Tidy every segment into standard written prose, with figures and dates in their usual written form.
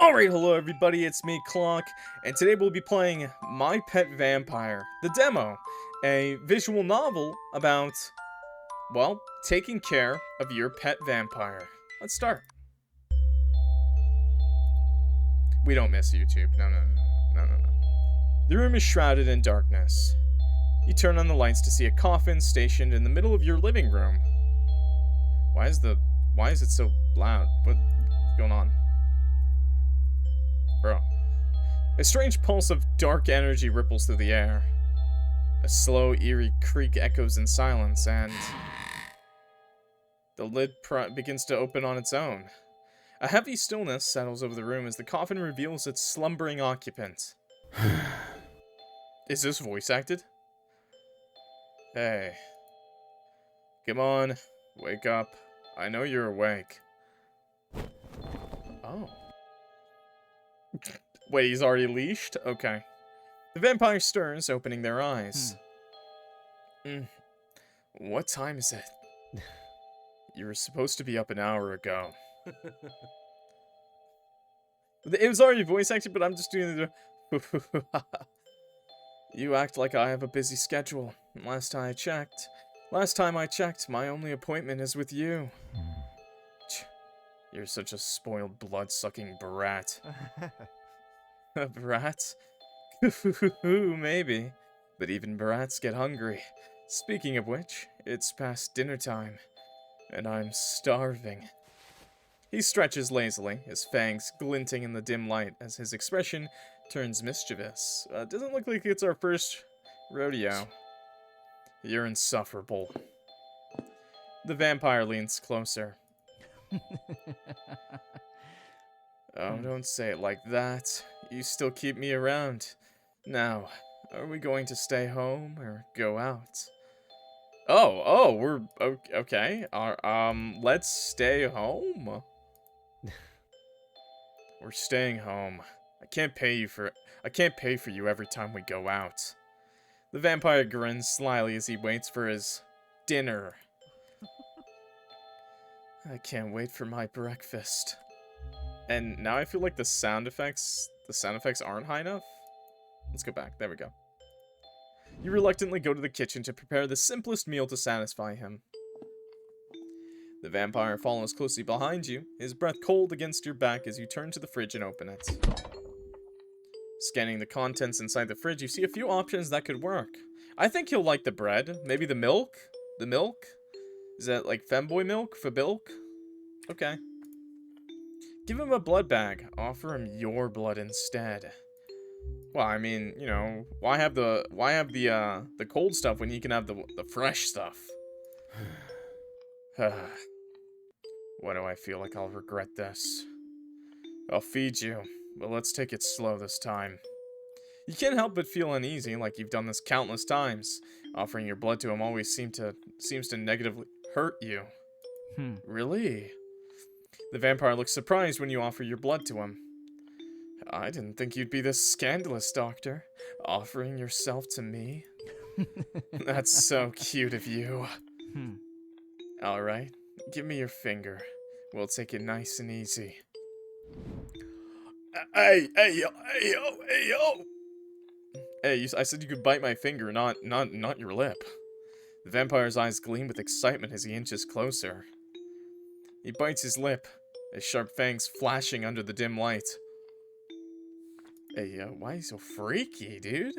Alright, hello everybody, it's me, Clock, and today we'll be playing My Pet Vampire, the demo, a visual novel about, well, taking care of your pet vampire. Let's start. We don't miss YouTube. No. The room is shrouded in darkness. You turn on the lights to see a coffin stationed in the middle of your living room. Why is it so loud? What's going on? Bro. A strange pulse of dark energy ripples through the air. A slow, eerie creak echoes in silence, and the lid begins to open on its own. A heavy stillness settles over the room as the coffin reveals its slumbering occupant. Is this voice acted? Hey. Come on, wake up. I know you're awake. Oh. Wait, he's already leashed? Okay. The vampire stirs, opening their eyes. What time is it? You were supposed to be up an hour ago. It was already voice acted, but I'm just doing the... You act like I have a busy schedule. Last time I checked, my only appointment is with you. You're such a spoiled, blood-sucking brat. A brat? Maybe. But even brats get hungry. Speaking of which, it's past dinner time, and I'm starving. He stretches lazily, his fangs glinting in the dim light as his expression turns mischievous. Doesn't look like it's our first rodeo. You're insufferable. The vampire leans closer. Oh, don't say it like that. You still keep me around. Now, are we going to stay home or go out? We're okay. Let's stay home. We're staying home. I can't pay for you every time we go out. The vampire grins slyly as he waits for his dinner. I can't wait for my breakfast. And now I feel like the sound effects aren't high enough. Let's go back. There we go. You reluctantly go to the kitchen to prepare the simplest meal to satisfy him. The vampire follows closely behind you, his breath cold against your back as you turn to the fridge and open it. Scanning the contents inside the fridge, you see a few options that could work. I think he'll like the bread. Maybe the milk? The milk? Is that like femboy milk? Fabilk? Okay. Give him a blood bag. Offer him your blood instead. Well, I mean, you know, why have the cold stuff when you can have the fresh stuff? Why do I feel like I'll regret this? I'll feed you, but let's take it slow this time. You can't help but feel uneasy, like you've done this countless times. Offering your blood to him always seems to negatively hurt you. Really? The vampire looks surprised when you offer your blood to him. I didn't think you'd be this scandalous, Doctor. Offering yourself to me? That's so cute of you. Alright, give me your finger. We'll take it nice and easy. Hey, yo! Hey, I said you could bite my finger, not your lip. The vampire's eyes gleam with excitement as he inches closer. He bites his lip, his sharp fangs flashing under the dim light. Hey, why are you so freaky, dude?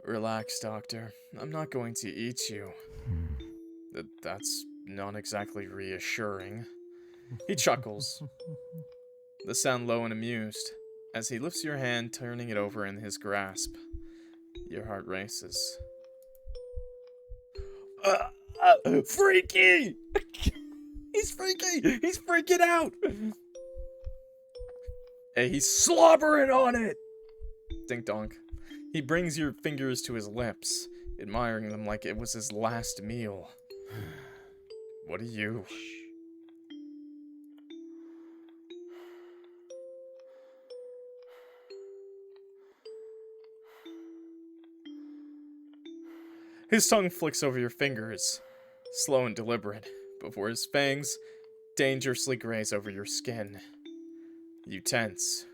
Relax, Doctor. I'm not going to eat you. That's not exactly reassuring. He chuckles. The sound low and amused, as he lifts your hand, turning it over in his grasp. Your heart races. Freaky! He's freaky! He's freaking out! Hey, he's slobbering on it! Dink donk. He brings your fingers to his lips, admiring them like it was his last meal. What are you? His tongue flicks over your fingers, slow and deliberate, before his fangs dangerously graze over your skin. You tense.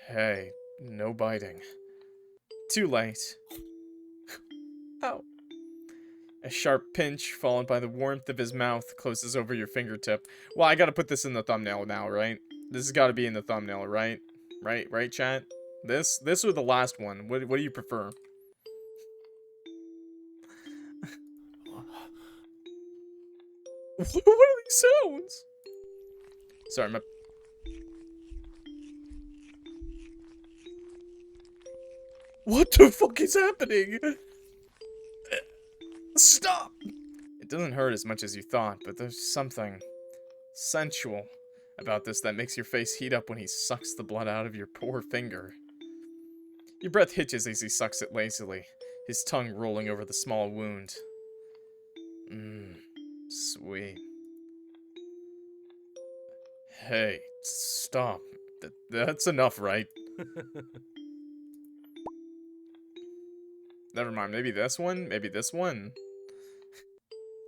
Hey, no biting. Too late. Ow. A sharp pinch, followed by the warmth of his mouth, closes over your fingertip. Well, I gotta put this in the thumbnail now, right? This has gotta be in the thumbnail, right? Right, chat? This or the last one? What do you prefer? What are these sounds? Sorry, my... What the fuck is happening? Stop! It doesn't hurt as much as you thought, but there's something sensual about this that makes your face heat up when he sucks the blood out of your poor finger. Your breath hitches as he sucks it lazily, his tongue rolling over the small wound. Sweet. Hey, stop. That's enough, right? Never mind, maybe this one? Maybe this one?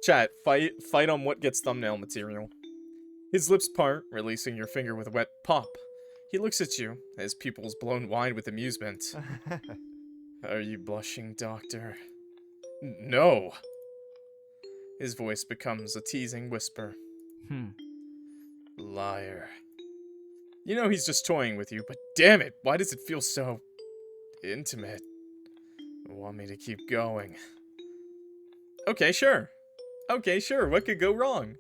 Chat, fight on what gets thumbnail material. His lips part, releasing your finger with a wet pop. He looks at you, his pupils blown wide with amusement. Are you blushing, Doctor? No! His voice becomes a teasing whisper. Liar. You know he's just toying with you, but damn it, why does it feel so... intimate? Want me to keep going? Okay, sure. Okay, sure, what could go wrong?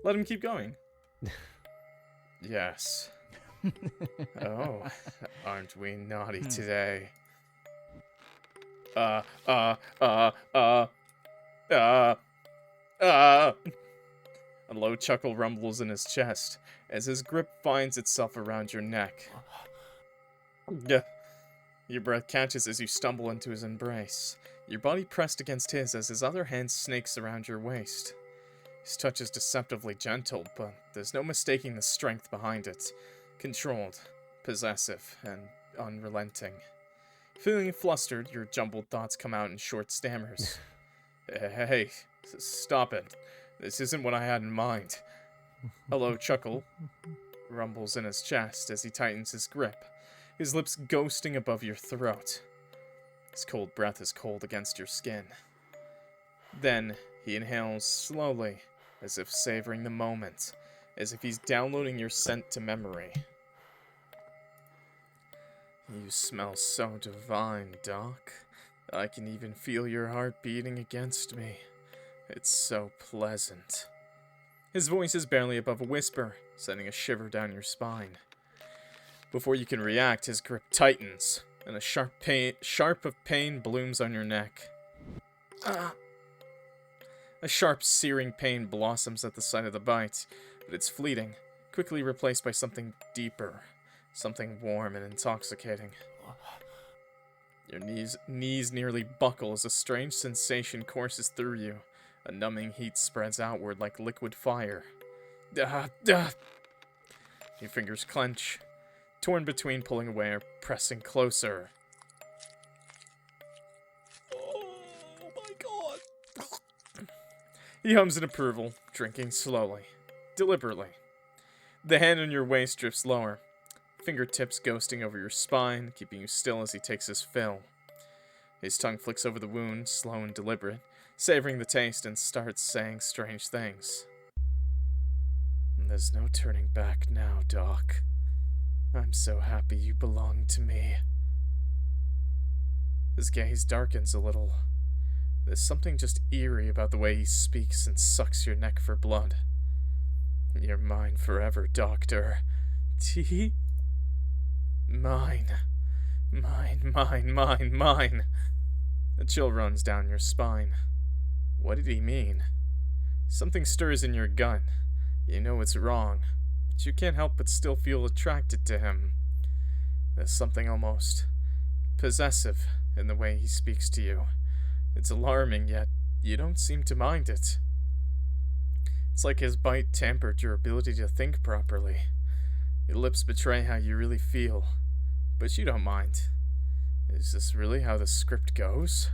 Let him keep going. Yes. Oh, aren't we naughty today? A low chuckle rumbles in his chest as his grip finds itself around your neck. Your breath catches as you stumble into his embrace, your body pressed against his as his other hand snakes around your waist. His touch is deceptively gentle, but there's no mistaking the strength behind it. Controlled, possessive, and unrelenting. Feeling flustered, your jumbled thoughts come out in short stammers. Hey, stop it. This isn't what I had in mind. A low chuckle rumbles in his chest as he tightens his grip, his lips ghosting above your throat. His cold breath is cold against your skin. Then, he inhales slowly, as if savoring the moment, as if he's downloading your scent to memory. You smell so divine, Doc. I can even feel your heart beating against me. It's so pleasant. His voice is barely above a whisper, sending a shiver down your spine. Before you can react, his grip tightens, and a sharp of pain blooms on your neck. A sharp, searing pain blossoms at the sight of the bite, but it's fleeting, quickly replaced by something deeper, something warm and intoxicating. Your knees nearly buckle as a strange sensation courses through you. A numbing heat spreads outward like liquid fire. Your fingers clench, torn between pulling away or pressing closer. Oh my god. He hums in approval, drinking slowly, deliberately. The hand on your waist drifts lower, fingertips ghosting over your spine, keeping you still as he takes his fill. His tongue flicks over the wound, slow and deliberate, savoring the taste, and starts saying strange things. There's no turning back now, Doc. I'm so happy you belong to me. His gaze darkens a little. There's something just eerie about the way he speaks and sucks your neck for blood. You're mine forever, Doctor. Mine. Mine. A chill runs down your spine. What did he mean? Something stirs in your gut. You know it's wrong, but you can't help but still feel attracted to him. There's something almost possessive in the way he speaks to you. It's alarming, yet you don't seem to mind it. It's like his bite tampered your ability to think properly. Your lips betray how you really feel, but you don't mind. Is this really how the script goes?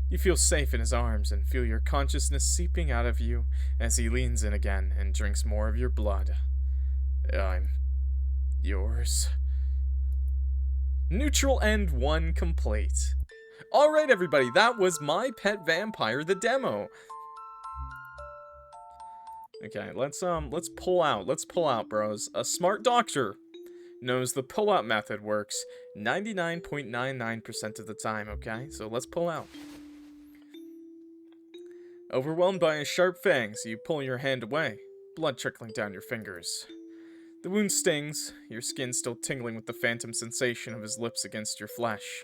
You feel safe in his arms and feel your consciousness seeping out of you as he leans in again and drinks more of your blood. yours. Neutral end 1 complete. Alright everybody, that was My Pet Vampire, the demo. Okay, let's pull out. Let's pull out, bros. A smart doctor knows the pull-out method works 99.99% of the time, okay? So let's pull out. Overwhelmed by his sharp fangs, you pull your hand away, blood trickling down your fingers. The wound stings, your skin still tingling with the phantom sensation of his lips against your flesh.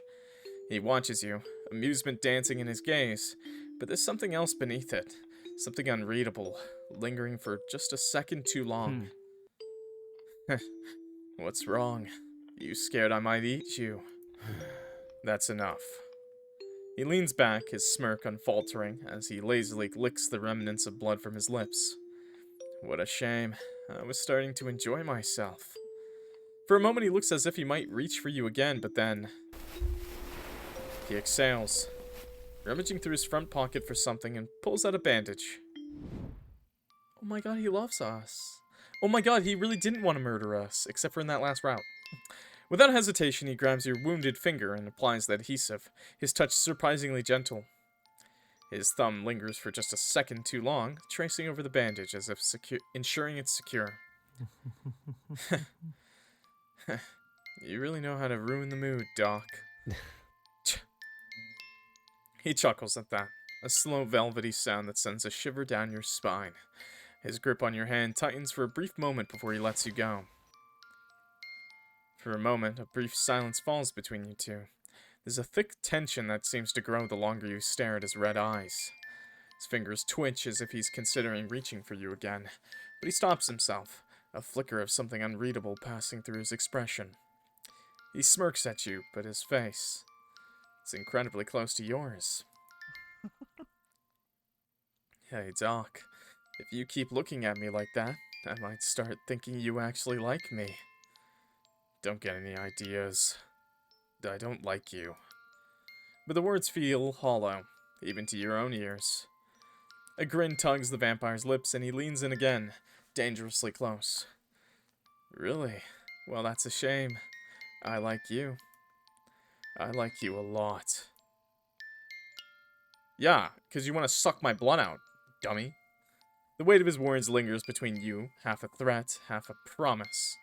He watches you, amusement dancing in his gaze, but there's something else beneath it. Something unreadable, lingering for just a second too long. What's wrong? You scared I might eat you? That's enough. He leans back, his smirk unfaltering, as he lazily licks the remnants of blood from his lips. What a shame. I was starting to enjoy myself. For a moment he looks as if he might reach for you again, but then... he exhales, rummaging through his front pocket for something and pulls out a bandage. Oh my god, he loves us. Oh my god, he really didn't want to murder us, except for in that last route. Without hesitation, he grabs your wounded finger and applies the adhesive, his touch surprisingly gentle. His thumb lingers for just a second too long, tracing over the bandage as if ensuring it's secure. You really know how to ruin the mood, Doc. He chuckles at that, a slow velvety sound that sends a shiver down your spine. His grip on your hand tightens for a brief moment before he lets you go. For a moment, a brief silence falls between you two. There's a thick tension that seems to grow the longer you stare at his red eyes. His fingers twitch as if he's considering reaching for you again, but he stops himself, a flicker of something unreadable passing through his expression. He smirks at you, but his face... it's incredibly close to yours. Hey, Doc. If you keep looking at me like that, I might start thinking you actually like me. Don't get any ideas. I don't like you. But the words feel hollow, even to your own ears. A grin tugs the vampire's lips and he leans in again, dangerously close. Really? Well, that's a shame. I like you. I like you a lot. Yeah, because you want to suck my blood out, dummy. The weight of his words lingers between you, half a threat, half a promise.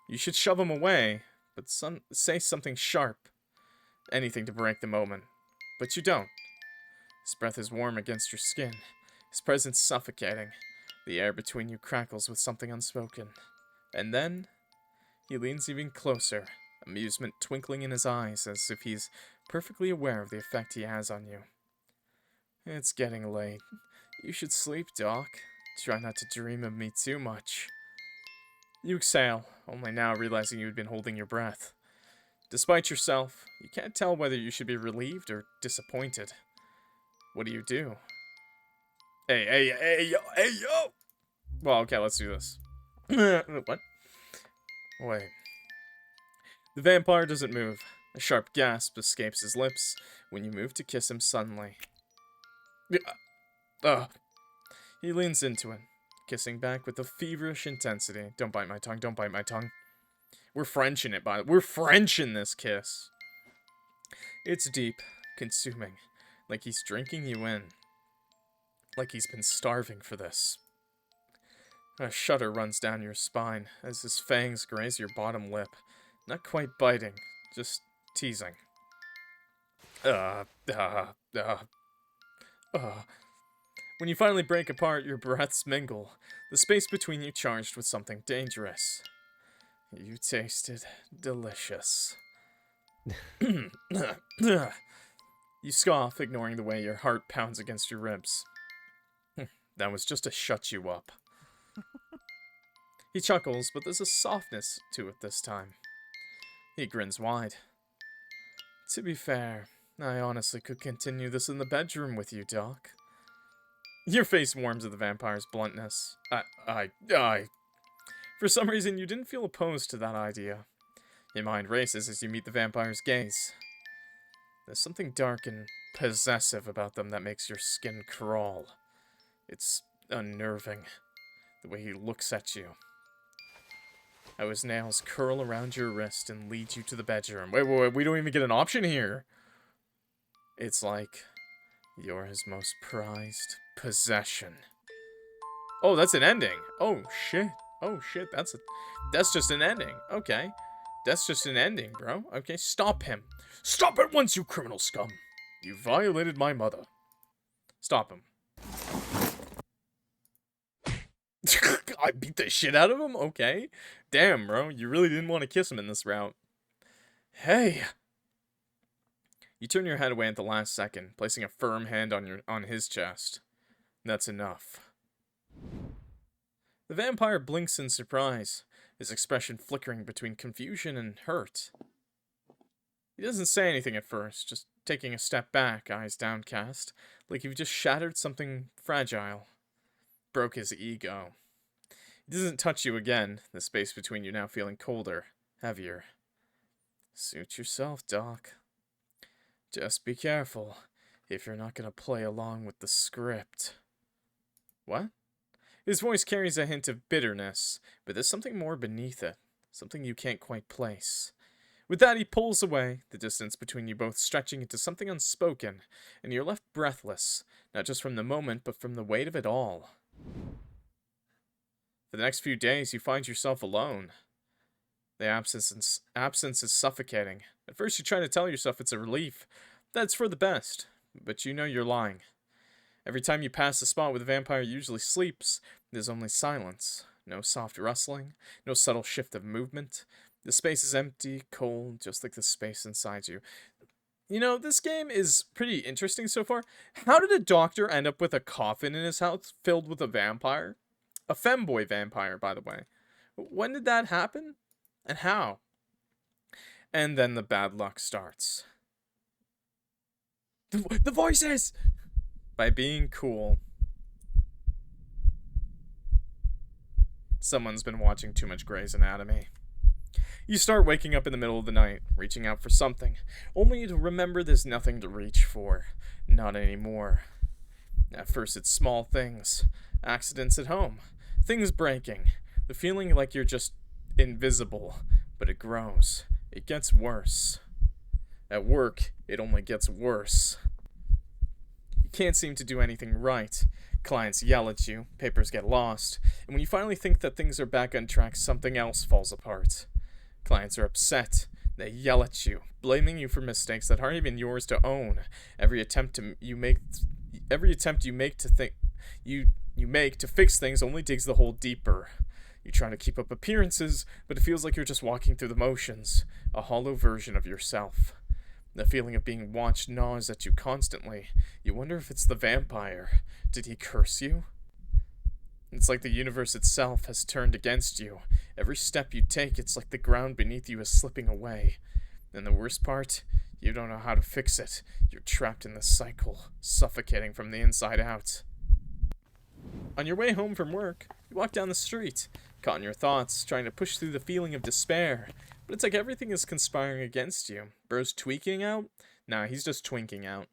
You should shove him away, but say something sharp. Anything to break the moment. But you don't. His breath is warm against your skin, his presence suffocating. The air between you crackles with something unspoken. And then, he leans even closer, amusement twinkling in his eyes as if he's perfectly aware of the effect he has on you. It's getting late. You should sleep, Doc. Try not to dream of me too much. You exhale, only now realizing you had been holding your breath. Despite yourself, you can't tell whether you should be relieved or disappointed. What do? Hey, yo! Well, okay, let's do this. What? Wait. The vampire doesn't move. A sharp gasp escapes his lips when you move to kiss him suddenly. He leans into it, kissing back with a feverish intensity. Don't bite my tongue, don't bite my tongue. We're French in it, by the way. We're French in this kiss. It's deep, consuming, like he's drinking you in. Like he's been starving for this. A shudder runs down your spine as his fangs graze your bottom lip. Not quite biting, just teasing. When you finally break apart, your breaths mingle, the space between you charged with something dangerous. You tasted delicious. You scoff, ignoring the way your heart pounds against your ribs. That was just to shut you up. He chuckles, but there's a softness to it this time. He grins wide. To be fair, I honestly could continue this in the bedroom with you, Doc. Your face warms at the vampire's bluntness. For some reason, you didn't feel opposed to that idea. Your mind races as you meet the vampire's gaze. There's something dark and possessive about them that makes your skin crawl. It's unnerving, the way he looks at you. how his nails curl around your wrist and lead you to the bedroom. Wait, we don't even get an option here. It's like you're his most prized possession. Oh, that's an ending. Oh, shit. Oh, shit, that's just an ending. Okay. That's just an ending, bro. Okay, stop him. Stop at once, you criminal scum. You violated my mother. Stop him. I beat the shit out of him? Okay. Damn, bro. You really didn't want to kiss him in this route. Hey. You turn your head away at the last second, placing a firm hand on his chest. That's enough. The vampire blinks in surprise, his expression flickering between confusion and hurt. He doesn't say anything at first, just taking a step back, eyes downcast, like you've just shattered something fragile. Broke his ego. He doesn't touch you again, the space between you now feeling colder, heavier. Suit yourself, Doc. Just be careful, if you're not gonna play along with the script. What? His voice carries a hint of bitterness, but there's something more beneath it, something you can't quite place. With that, he pulls away, the distance between you both stretching into something unspoken, and you're left breathless, not just from the moment, but from the weight of it all. For the next few days, you find yourself alone. The absence is suffocating. At first, you try to tell yourself it's a relief, that's for the best, but you know you're lying. Every time you pass the spot where the vampire usually sleeps, there's only silence. No soft rustling, no subtle shift of movement. The space is empty, cold, just like the space inside you. You know, this game is pretty interesting so far. How did a doctor end up with a coffin in his house filled with a vampire? A femboy vampire, by the way. When did that happen? And how? And then the bad luck starts. The voices! By being cool. Someone's been watching too much Grey's Anatomy. You start waking up in the middle of the night, reaching out for something, only to remember there's nothing to reach for. Not anymore. At first it's small things. Accidents at home. Things breaking. The feeling like you're just invisible. But it grows. It gets worse. At work, it only gets worse. You can't seem to do anything right. Clients yell at you, papers get lost, and when you finally think that things are back on track, something else falls apart. Clients are upset. They yell at you, blaming you for mistakes that aren't even yours to own. Every attempt you make to fix things only digs the hole deeper. You try to keep up appearances, but it feels like you're just walking through the motions, a hollow version of yourself. The feeling of being watched gnaws at you constantly. You wonder if it's the vampire. Did he curse you? It's like the universe itself has turned against you. Every step you take, it's like the ground beneath you is slipping away. And the worst part, you don't know how to fix it. You're trapped in the cycle, suffocating from the inside out. On your way home from work, you walk down the street, caught in your thoughts, trying to push through the feeling of despair. But it's like everything is conspiring against you. Bro's tweaking out? Nah, he's just twinking out.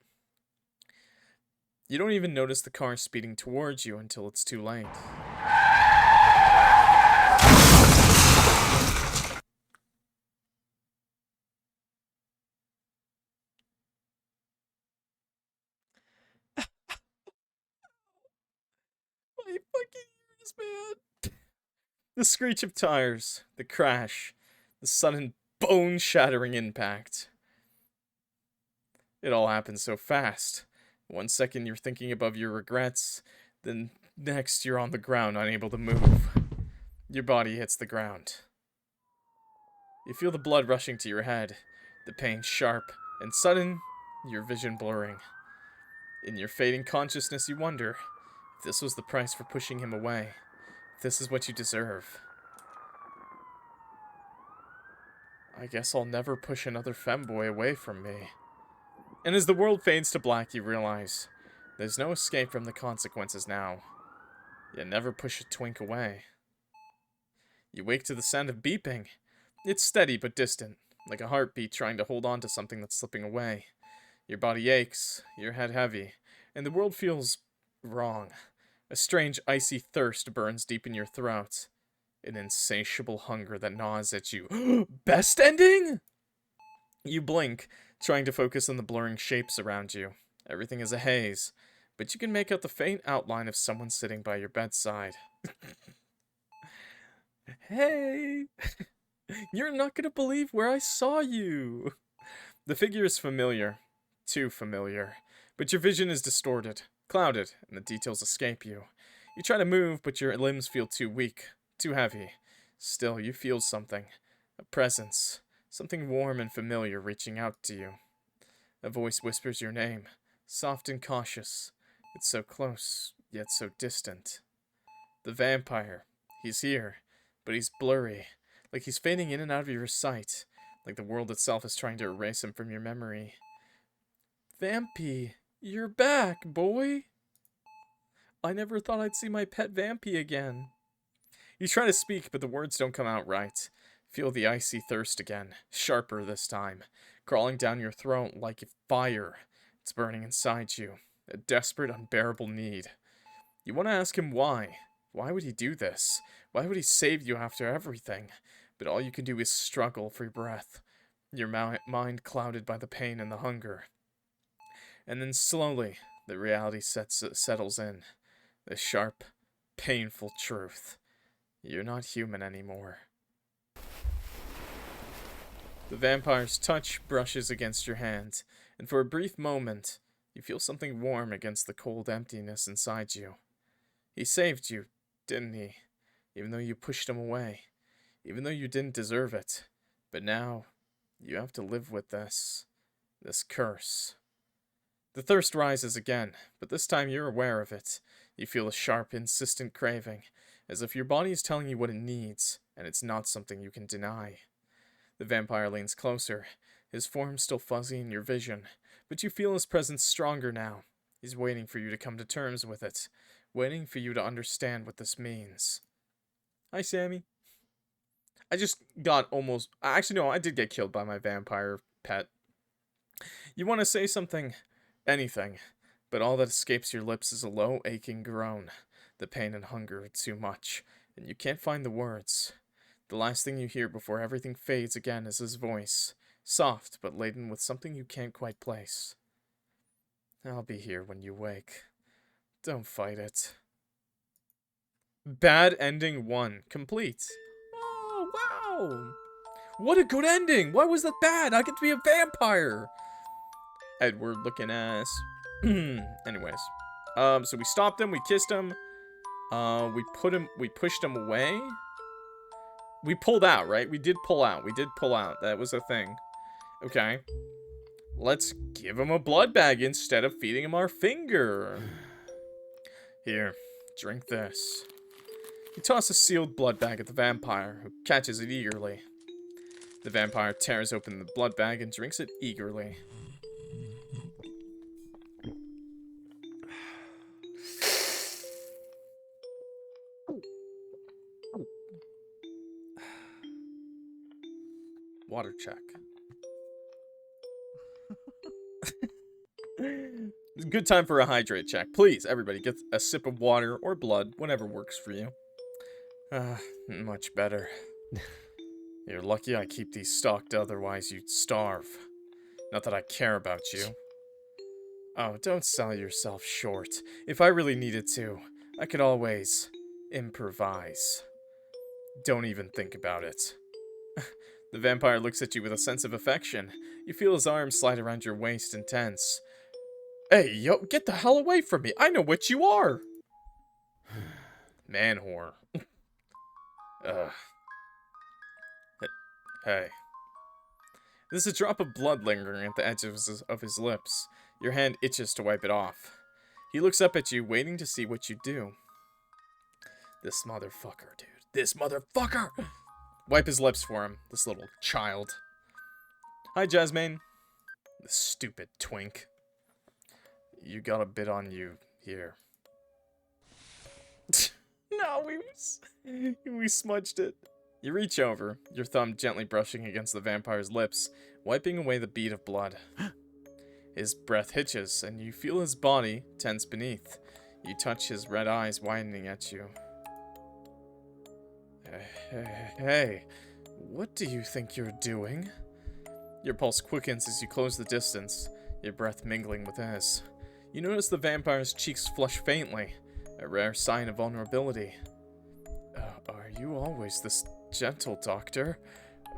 You don't even notice the car speeding towards you until it's too late. My fucking ears, man. The screech of tires, the crash, the sudden bone-shattering impact. It all happened so fast. 1 second you're thinking above your regrets, then next you're on the ground unable to move. Your body hits the ground. You feel the blood rushing to your head, the pain sharp, and sudden, your vision blurring. In your fading consciousness you wonder if this was the price for pushing him away, if this is what you deserve. I guess I'll never push another femboy away from me. And as the world fades to black, you realize there's no escape from the consequences now. You never push a twink away. You wake to the sound of beeping. It's steady but distant, like a heartbeat trying to hold on to something that's slipping away. Your body aches, your head heavy, and the world feels wrong. A strange icy thirst burns deep in your throat. An insatiable hunger that gnaws at you. Best ending? You blink, trying to focus on the blurring shapes around you. Everything is a haze, but you can make out the faint outline of someone sitting by your bedside. Hey! You're not gonna believe where I saw you! The figure is familiar. Too familiar. But your vision is distorted, clouded, and the details escape you. You try to move, but your limbs feel too weak, too heavy. Still, you feel something. A presence. Something warm and familiar reaching out to you. A voice whispers your name, soft and cautious. It's so close, yet so distant. The vampire. He's here, but he's blurry, like he's fading in and out of your sight, like the world itself is trying to erase him from your memory. Vampy, you're back, boy! I never thought I'd see my pet Vampy again. You try to speak, but the words don't come out right. Feel the icy thirst again, sharper this time, crawling down your throat like fire. It's burning inside you, a desperate, unbearable need. You want to ask him why. Why would he do this? Why would he save you after everything? But all you can do is struggle for your breath, your mind clouded by the pain and the hunger. And then slowly, the reality settles in. The sharp, painful truth. You're not human anymore. The vampire's touch brushes against your hand, and for a brief moment, you feel something warm against the cold emptiness inside you. He saved you, didn't he? Even though you pushed him away. Even though you didn't deserve it. But now, you have to live with this. This curse. The thirst rises again, but this time you're aware of it. You feel a sharp, insistent craving, as if your body is telling you what it needs, and it's not something you can deny. The vampire leans closer, his form still fuzzy in your vision, but you feel his presence stronger now. He's waiting for you to come to terms with it, waiting for you to understand what this means. Hi, Sammy. I just got almost... Actually, no, I did get killed by my vampire pet. You want to say something, anything, but all that escapes your lips is a low, aching groan. The pain and hunger are too much, and you can't find the words. The last thing you hear before everything fades again is his voice, soft but laden with something you can't quite place. I'll be here when you wake. Don't fight it. Bad ending 1 complete. Oh, wow! What a good ending! Why was that bad? I get to be a vampire! Edward looking ass. Anyways. So we stopped him, we kissed him. We pushed him away. We pulled out, right? We did pull out. That was a thing. Okay. Let's give him a blood bag instead of feeding him our finger. Here, drink this. You toss a sealed blood bag at the vampire, who catches it eagerly. The vampire tears open the blood bag and drinks it eagerly. Water check. Good time for a hydrate check. Please, everybody, get a sip of water or blood, whatever works for you. Much better. You're lucky I keep these stocked, otherwise you'd starve. Not that I care about you. Oh, don't sell yourself short. If I really needed to, I could always improvise. Don't even think about it. The vampire looks at you with a sense of affection. You feel his arm slide around your waist and tense. Hey, yo, get the hell away from me. I know what you are. Man whore. Hey. There's a drop of blood lingering at the edge of his lips. Your hand itches to wipe it off. He looks up at you, waiting to see what you do. This motherfucker, dude. This motherfucker! Wipe his lips for him, this little child. Hi, Jasmine. The stupid twink. You got a bit on you here. No, we smudged it. You reach over, your thumb gently brushing against the vampire's lips, wiping away the bead of blood. His breath hitches, and you feel his body tense beneath. You touch his red eyes widening at you. Hey, what do you think you're doing? Your pulse quickens as you close the distance, your breath mingling with his. You notice the vampire's cheeks flush faintly, a rare sign of vulnerability. Are you always this gentle, Doctor?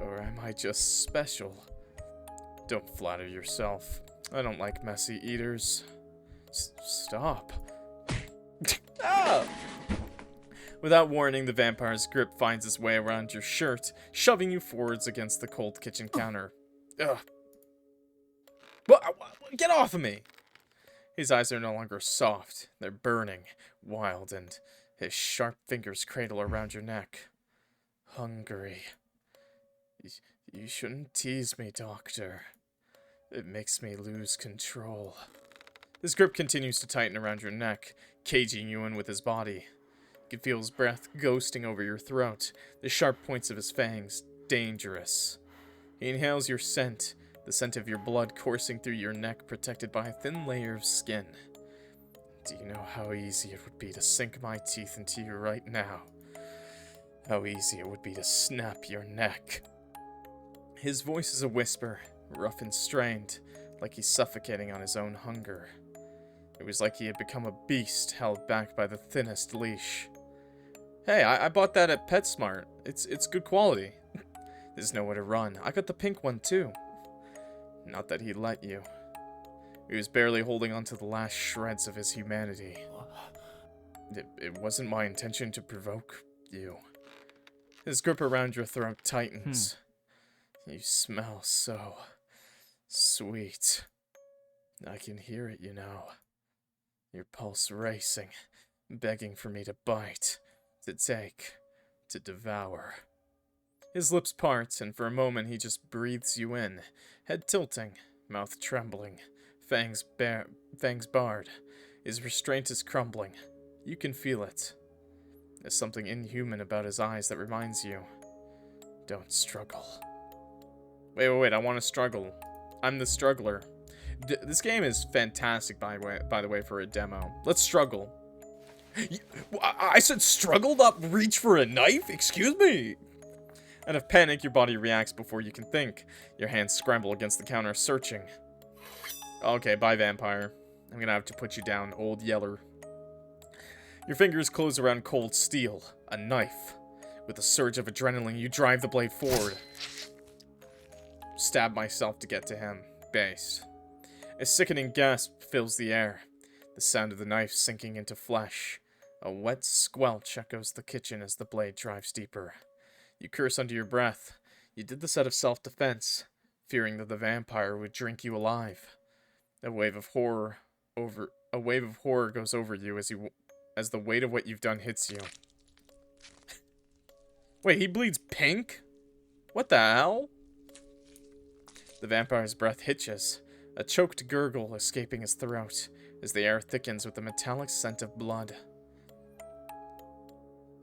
Or am I just special? Don't flatter yourself. I don't like messy eaters. Stop. Ah! Without warning, the vampire's grip finds its way around your shirt, shoving you forwards against the cold kitchen counter. Ugh. Get off of me! His eyes are no longer soft. They're burning, wild, and his sharp fingers cradle around your neck. Hungry. You shouldn't tease me, Doctor. It makes me lose control. His grip continues to tighten around your neck, caging you in with his body. You can feel his breath ghosting over your throat, the sharp points of his fangs dangerous. He inhales your scent, the scent of your blood coursing through your neck protected by a thin layer of skin. Do you know how easy it would be to sink my teeth into you right now? How easy it would be to snap your neck. His voice is a whisper, rough and strained, like he's suffocating on his own hunger. It was like he had become a beast held back by the thinnest leash. Hey, I bought that at PetSmart. It's good quality. There's nowhere to run. I got the pink one too. Not that he'd let you. He was barely holding on to the last shreds of his humanity. It wasn't my intention to provoke you. His grip around your throat tightens. You smell so sweet. I can hear it, you know. Your pulse racing, begging for me to bite, to take, to devour. His lips part, and for a moment he just breathes you in, head tilting, mouth trembling, fangs barred. His restraint is crumbling. You can feel it. There's something inhuman about his eyes that reminds you, don't struggle. Wait, I want to struggle. I'm the struggler. This game is fantastic, by the way, for a demo. Let's struggle. I said struggle, not reach for a knife? Excuse me? Out of panic, your body reacts before you can think. Your hands scramble against the counter, searching. Okay, bye, vampire. I'm gonna have to put you down, old yeller. Your fingers close around cold steel, a knife. With a surge of adrenaline, you drive the blade forward. Stab myself to get to him. Base. A sickening gasp fills the air, the sound of the knife sinking into flesh. A wet squelch echoes the kitchen as the blade drives deeper. You curse under your breath. You did this out of self-defense, fearing that the vampire would drink you alive. A wave of horror goes over you as the weight of what you've done hits you. Wait, he bleeds pink? What the hell? The vampire's breath hitches, a choked gurgle escaping his throat as the air thickens with the metallic scent of blood.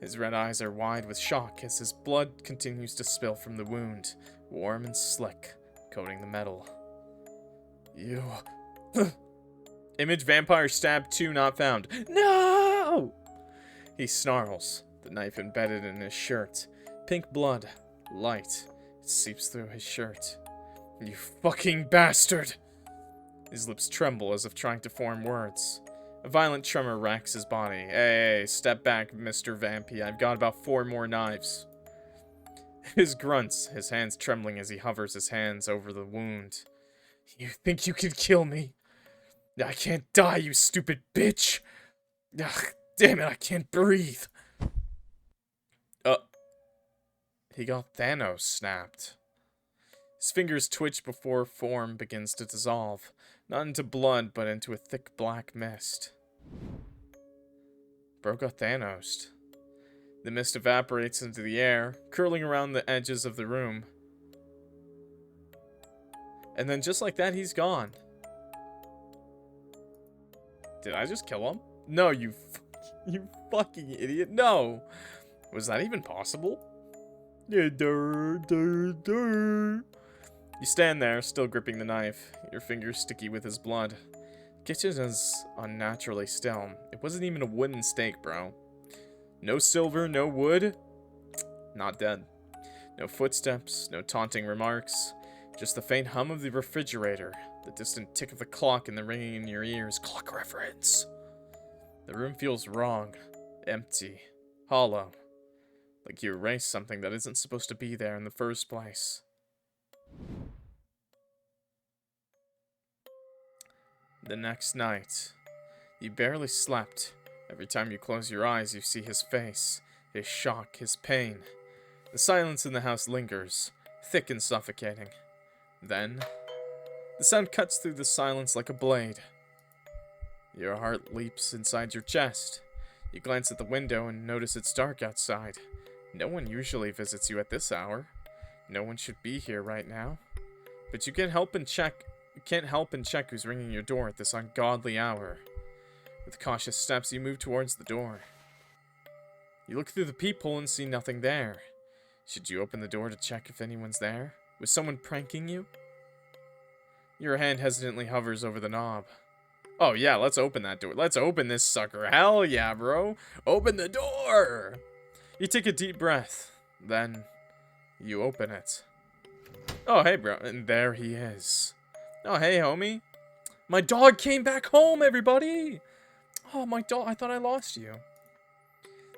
His red eyes are wide with shock as his blood continues to spill from the wound, warm and slick, coating the metal. You... Image vampire stab 2 not found. No! He snarls, the knife embedded in his shirt. Pink blood, light, it seeps through his shirt. You fucking bastard! His lips tremble as if trying to form words. A violent tremor racks his body. Hey, step back, Mr. Vampy. I've got about 4 more knives. His grunts, his hands trembling as he hovers his hands over the wound. You think you can kill me? I can't die, you stupid bitch! Ugh, damn it, I can't breathe. He got Thanos snapped. His fingers twitch before form begins to dissolve, not into blood, but into a thick black mist. Bro got Thanos'd. The mist evaporates into the air, curling around the edges of the room. And then just like that, he's gone. Did I just kill him? No, you fucking idiot. No! Was that even possible? You stand there, still gripping the knife, your fingers sticky with his blood. The kitchen is unnaturally still. It wasn't even a wooden stake, bro. No silver, no wood. not dead. No footsteps, no taunting remarks, just the faint hum of the refrigerator, the distant tick of the clock and the ringing in your ears. Clock reference! The room feels wrong, empty, hollow, like you erased something that isn't supposed to be there in the first place. The next night, you barely slept. Every time you close your eyes, you see his face, his shock, his pain. The silence in the house lingers, thick and suffocating. Then, the sound cuts through the silence like a blade. Your heart leaps inside your chest. You glance at the window and notice it's dark outside. No one usually visits you at this hour. No one should be here right now. But you can't help and check who's ringing your door at this ungodly hour. With cautious steps, you move towards the door. You look through the peephole and see nothing there. Should you open the door to check if anyone's there? Was someone pranking you? Your hand hesitantly hovers over the knob. Oh yeah, let's open that door. Let's open this sucker. Hell yeah, bro. Open the door! You take a deep breath. Then, you open it. Oh, hey, bro. And there he is. Oh, hey, homie. My dog came back home, everybody! Oh, my dog. I thought I lost you.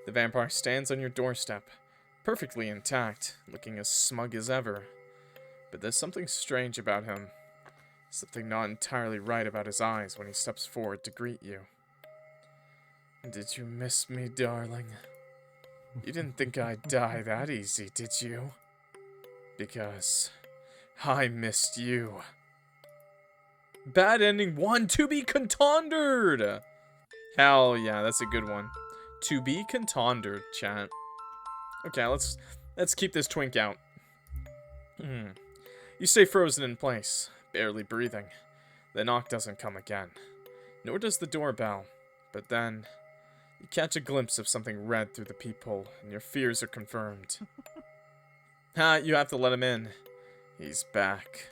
The vampire stands on your doorstep, perfectly intact, looking as smug as ever. But there's something strange about him. Something not entirely right about his eyes when he steps forward to greet you. Did you miss me, darling? You didn't think I'd die that easy, did you? Because I missed you. Bad ending 1, to be contondered! Hell yeah, that's a good one. To be contondered, chat. Okay, let's keep this twink out. You stay frozen in place, barely breathing. The knock doesn't come again, nor does the doorbell. But then, you catch a glimpse of something red through the peephole, and your fears are confirmed. You have to let him in. He's back.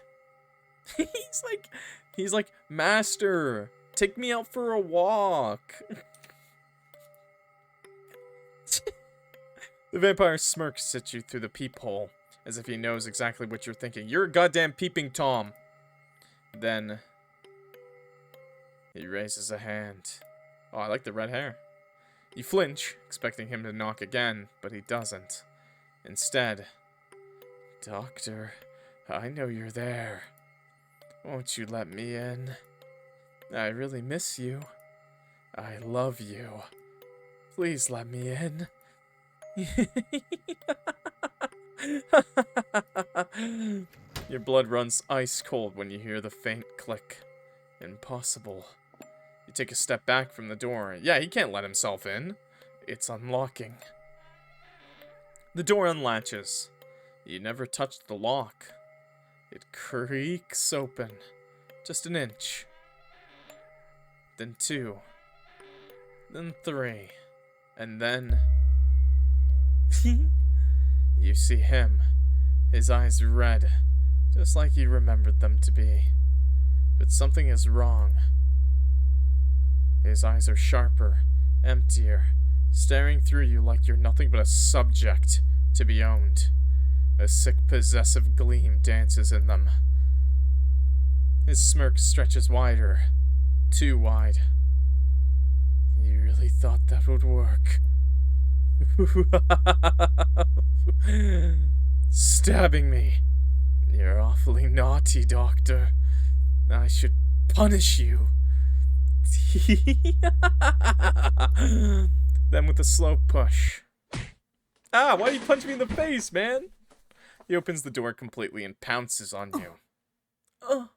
He's like, Master, take me out for a walk. The vampire smirks at you through the peephole, as if he knows exactly what you're thinking. You're a goddamn peeping Tom. Then, he raises a hand. Oh, I like the red hair. You flinch, expecting him to knock again, but he doesn't. Instead, Doctor, I know you're there. Won't you let me in? I really miss you. I love you. Please let me in. Your blood runs ice cold when you hear the faint click. Impossible. You take a step back from the door. Yeah, he can't let himself in. It's unlocking. The door unlatches. You never touched the lock. It creaks open. Just an inch. Then 2. Then 3. And then... You see him. His eyes red. Just like you remembered them to be. But something is wrong. His eyes are sharper, emptier, staring through you like you're nothing but a subject to be owned. A sick, possessive gleam dances in them. His smirk stretches wider, too wide. You really thought that would work? Stabbing me. You're awfully naughty, Doctor. I should punish you. Then with a slow push. Ah, why you punch me in the face, man? He opens the door completely and pounces on you.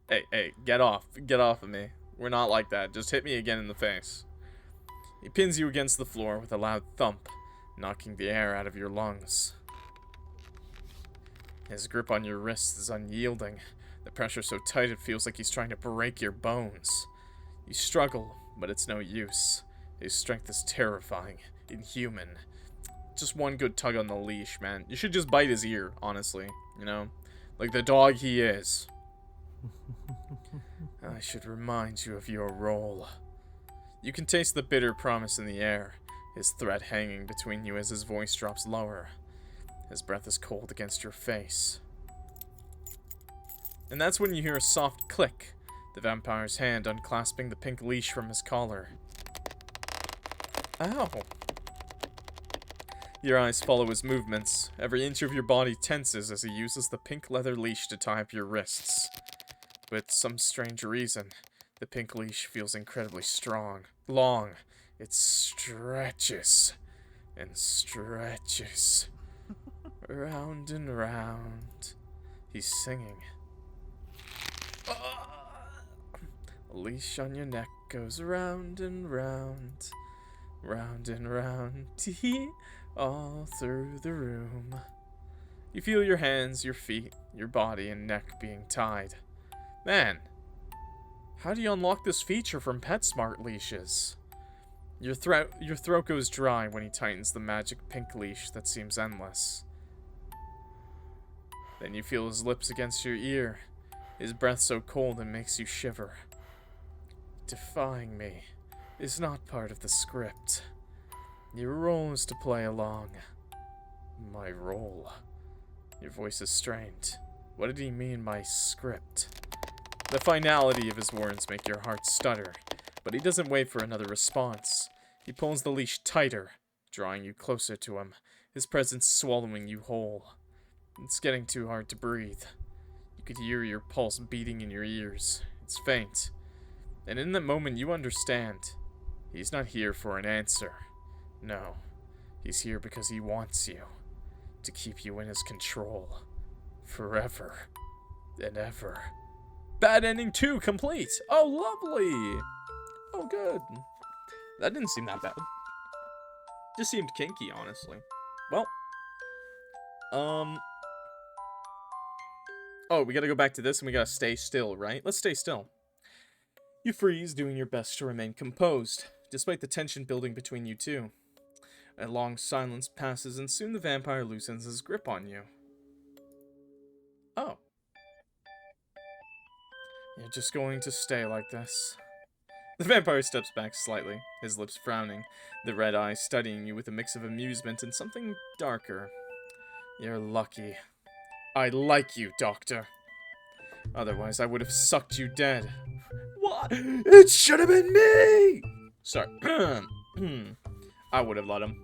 Hey, get off. Get off of me. We're not like that. Just hit me again in the face. He pins you against the floor with a loud thump, knocking the air out of your lungs. His grip on your wrists is unyielding. The pressure so tight it feels like he's trying to break your bones. You struggle, but it's no use. His strength is terrifying, inhuman. Just one good tug on the leash, man. You should just bite his ear, honestly. You know? Like the dog he is. I should remind you of your role. You can taste the bitter promise in the air. his thread hanging between you as his voice drops lower. His breath is cold against your face. And that's when you hear a soft click, the vampire's hand unclasping the pink leash from his collar. Ow! Your eyes follow his movements. Every inch of your body tenses as he uses the pink leather leash to tie up your wrists. With some strange reason, the pink leash feels incredibly long. It stretches and stretches. Round and round. He's singing. A leash on your neck goes round and round. Round and round. Tee, all through the room. You feel your hands, your feet, your body, and neck being tied. Man, how do you unlock this feature from PetSmart leashes? Your throat goes dry when he tightens the magic pink leash that seems endless. Then you feel his lips against your ear, his breath so cold it makes you shiver. Defying me is not part of the script. Your role is to play along. My role? Your voice is strained. What did he mean by script? The finality of his words make your heart stutter, but he doesn't wait for another response. He pulls the leash tighter, drawing you closer to him, his presence swallowing you whole. It's getting too hard to breathe. You could hear your pulse beating in your ears. It's faint. And in that moment you understand. He's not here for an answer. No. He's here because he wants you. To keep you in his control. Forever. And ever. Bad ending 2 complete! Oh, lovely! Oh, good. That didn't seem that bad. Just seemed kinky, honestly. Well. Oh, we gotta go back to this and we gotta stay still, right? Let's stay still. You freeze, doing your best to remain composed, despite the tension building between you two. A long silence passes and soon the vampire loosens his grip on you. Oh. You're just going to stay like this. The vampire steps back slightly, his lips frowning, the red eyes studying you with a mix of amusement and something darker. You're lucky. I like you, Doctor. Otherwise, I would have sucked you dead. What? It should have been me! Sorry. I would have let him.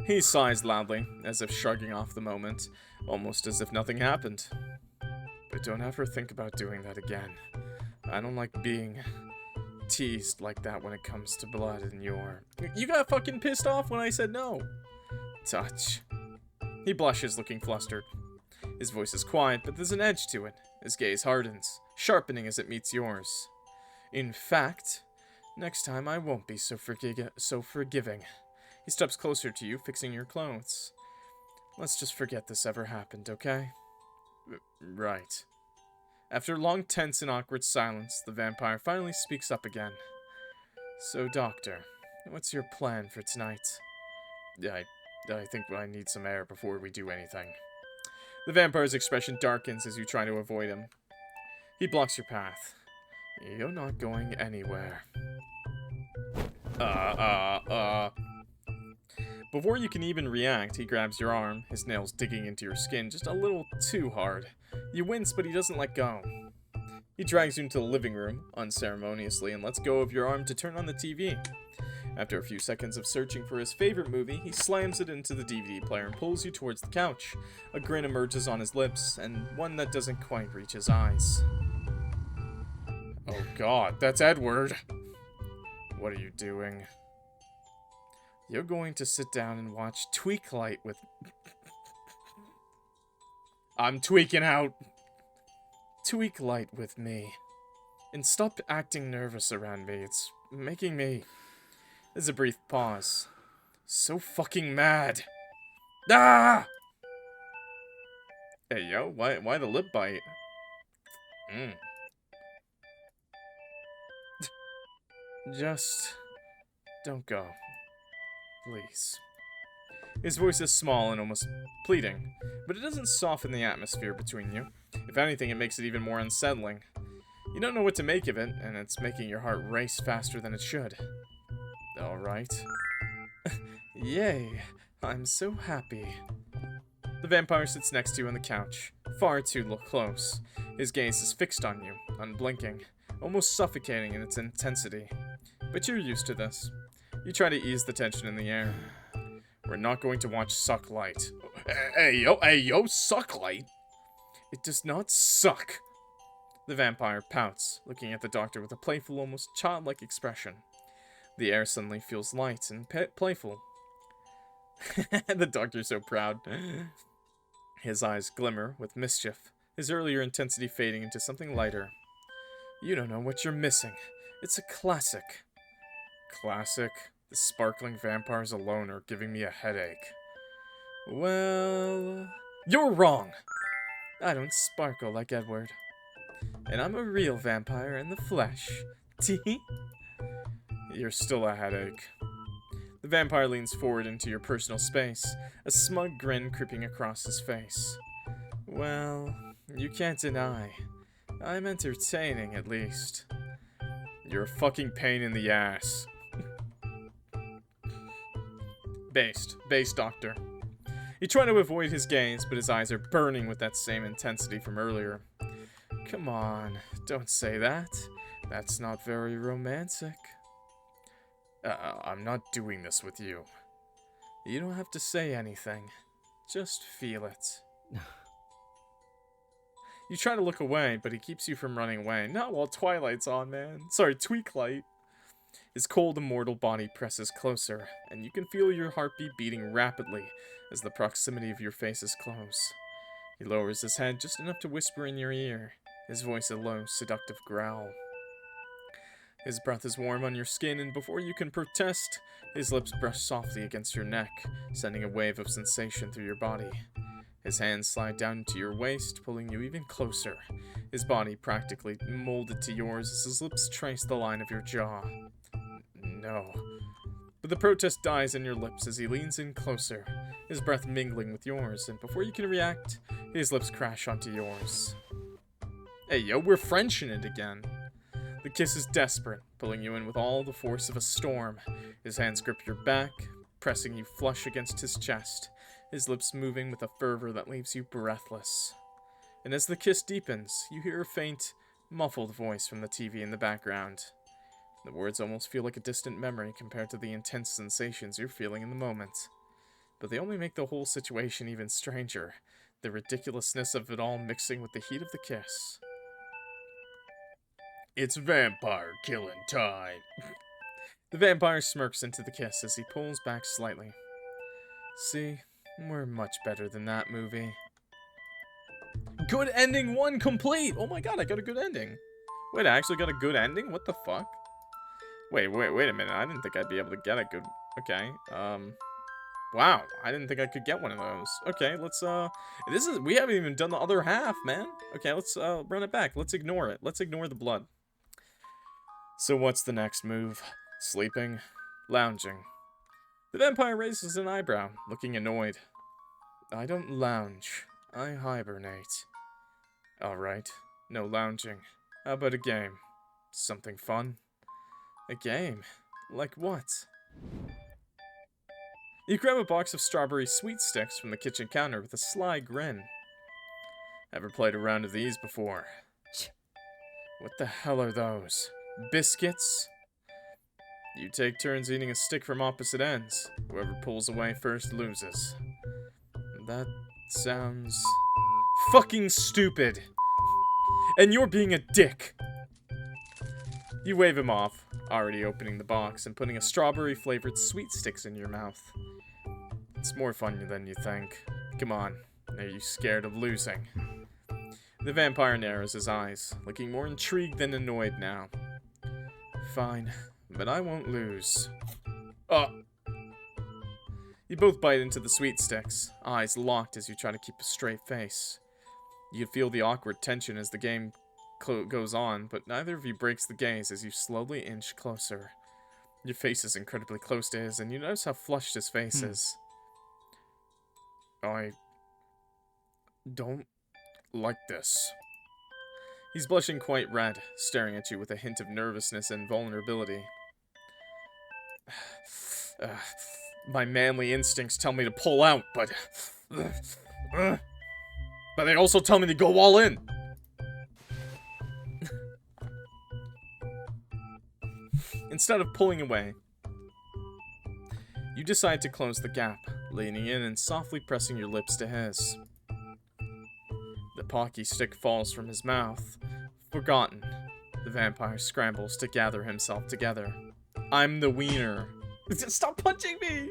He sighs loudly, as if shrugging off the moment, almost as if nothing happened. But don't ever think about doing that again. I don't like being teased like that when it comes to blood and your... You got fucking pissed off when I said no. Touch. He blushes, looking flustered. His voice is quiet, but there's an edge to it. His gaze hardens, sharpening as it meets yours. In fact, next time I won't be so forgiving. He steps closer to you, fixing your clothes. Let's just forget this ever happened, okay? Right. After a long, tense, and awkward silence, the vampire finally speaks up again. So, Doctor, what's your plan for tonight? I think I need some air before we do anything. The vampire's expression darkens as you try to avoid him. He blocks your path. You're not going anywhere. Before you can even react, he grabs your arm, his nails digging into your skin just a little too hard. You wince, but he doesn't let go. He drags you into the living room, unceremoniously, and lets go of your arm to turn on the TV. After a few seconds of searching for his favorite movie, he slams it into the DVD player and pulls you towards the couch. A grin emerges on his lips, and one that doesn't quite reach his eyes. Oh god, that's Edward! What are you doing? You're going to sit down and watch Tweaklight with... I'm tweaking out! Tweaklight with me. And stop acting nervous around me, it's making me... There's a brief pause. So fucking mad. Ah! Hey, yo, why the lip bite? Just don't go. Please. His voice is small and almost pleading, but it doesn't soften the atmosphere between you. If anything, it makes it even more unsettling. You don't know what to make of it, and it's making your heart race faster than it should. Alright. Yay, I'm so happy. The vampire sits next to you on the couch, far too close. His gaze is fixed on you, unblinking, almost suffocating in its intensity. But you're used to this. You try to ease the tension in the air. We're not going to watch Sucklight. Hey yo, Sucklight? It does not suck. The vampire pouts, looking at the doctor with a playful, almost childlike expression. The air suddenly feels light and playful. The doctor's so proud. His eyes glimmer with mischief, his earlier intensity fading into something lighter. You don't know what you're missing. It's a classic. Classic? The sparkling vampires alone are giving me a headache. Well, you're wrong. I don't sparkle like Edward. And I'm a real vampire in the flesh. Tee? You're still a headache. The vampire leans forward into your personal space, a smug grin creeping across his face. Well, you can't deny. I'm entertaining, at least. You're a fucking pain in the ass. Base doctor. You try to avoid his gaze, but his eyes are burning with that same intensity from earlier. Come on, don't say that. That's not very romantic. I'm not doing this with you. You don't have to say anything. Just feel it. You try to look away, but he keeps you from running away. Not while Twilight's on, man. Sorry, Tweaklight. His cold, immortal body presses closer, and you can feel your heartbeat beating rapidly as the proximity of your faces close. He lowers his head just enough to whisper in your ear, his voice a low, seductive growl. His breath is warm on your skin, and before you can protest, his lips brush softly against your neck, sending a wave of sensation through your body. His hands slide down to your waist, pulling you even closer, his body practically molded to yours as his lips trace the line of your jaw. No. But the protest dies in your lips as he leans in closer, his breath mingling with yours, and before you can react, his lips crash onto yours. Hey yo, we're Frenching it again. The kiss is desperate, pulling you in with all the force of a storm. His hands grip your back, pressing you flush against his chest, his lips moving with a fervor that leaves you breathless. And as the kiss deepens, you hear a faint, muffled voice from the TV in the background. The words almost feel like a distant memory compared to the intense sensations you're feeling in the moment. But they only make the whole situation even stranger, the ridiculousness of it all mixing with the heat of the kiss. It's vampire killing time. The vampire smirks into the kiss as he pulls back slightly. See, we're much better than that movie. Good ending 1 complete! Oh my god, I got a good ending. Wait, I actually got a good ending? What the fuck? Wait a minute. I didn't think I'd be able to get a good... Okay, wow, I didn't think I could get one of those. Okay, let's, we haven't even done the other half, man. Okay, let's, run it back. Let's ignore it. Let's ignore the blood. So what's the next move? Sleeping? Lounging. The vampire raises an eyebrow, looking annoyed. I don't lounge. I hibernate. Alright, no lounging. How about a game? Something fun? A game? Like what? You grab a box of strawberry sweet sticks from the kitchen counter with a sly grin. Ever played a round of these before? What the hell are those? Biscuits? You take turns eating a stick from opposite ends. Whoever pulls away first loses. That sounds fucking stupid. And you're being a dick. You wave him off, already opening the box and putting a strawberry-flavored sweet sticks in your mouth. It's more fun than you think. Come on, are you scared of losing? The vampire narrows his eyes, looking more intrigued than annoyed now. Fine, but I won't lose. You both bite into the sweet sticks, eyes locked as you try to keep a straight face. You feel the awkward tension as the game goes on, but neither of you breaks the gaze as you slowly inch closer. Your face is incredibly close to his, and you notice how flushed his face is. I don't like this. He's blushing quite red, staring at you with a hint of nervousness and vulnerability. My manly instincts tell me to pull out, but they also tell me to go all in. Instead of pulling away, you decide to close the gap, leaning in and softly pressing your lips to his. The pocky stick falls from his mouth. Forgotten, the vampire scrambles to gather himself together. I'm the wiener. Stop punching me!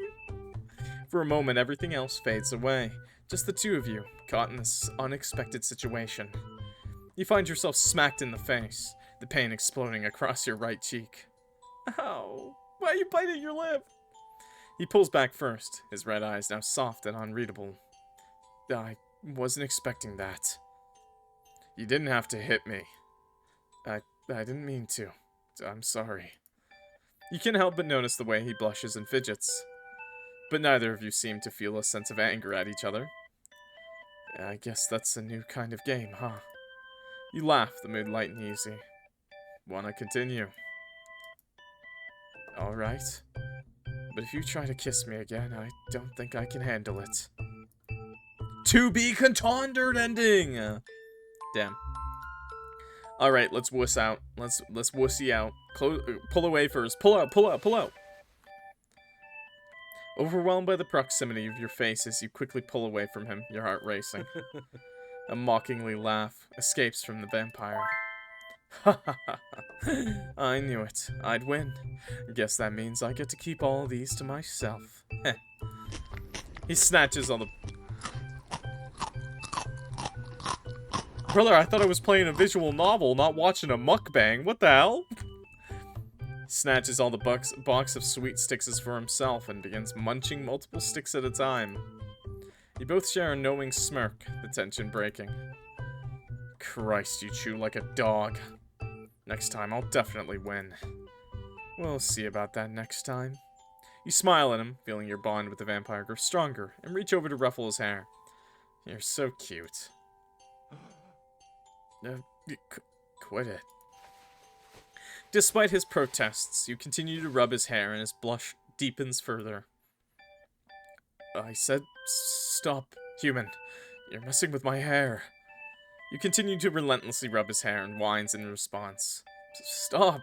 For a moment, everything else fades away. Just the two of you, caught in this unexpected situation. You find yourself smacked in the face, the pain exploding across your right cheek. Ow! Why are you biting your lip? He pulls back first, his red eyes now soft and unreadable. I wasn't expecting that. You didn't have to hit me. I didn't mean to. I'm sorry. You can't help but notice the way he blushes and fidgets. But neither of you seem to feel a sense of anger at each other. I guess that's a new kind of game, huh? You laugh, the mood light and easy. Wanna continue? Alright. But if you try to kiss me again, I don't think I can handle it. To be contondered ending! Damn. Alright, let's wuss out. Let's wussy out. Pull away first. Pull out, pull out, pull out! Overwhelmed by the proximity of your face as you quickly pull away from him, your heart racing. A mockingly laugh escapes from the vampire. Ha ha ha. I knew it. I'd win. Guess that means I get to keep all these to myself. He snatches on the... Brother, I thought I was playing a visual novel, not watching a mukbang. What the hell? Snatches all the box of sweet sticks for himself and begins munching multiple sticks at a time. You both share a knowing smirk, the tension breaking. Christ, you chew like a dog. Next time, I'll definitely win. We'll see about that next time. You smile at him, feeling your bond with the vampire grow stronger, and reach over to ruffle his hair. You're so cute. Quit it. Despite his protests, you continue to rub his hair and his blush deepens further. I said, stop, human. You're messing with my hair. You continue to relentlessly rub his hair and whines in response. Stop.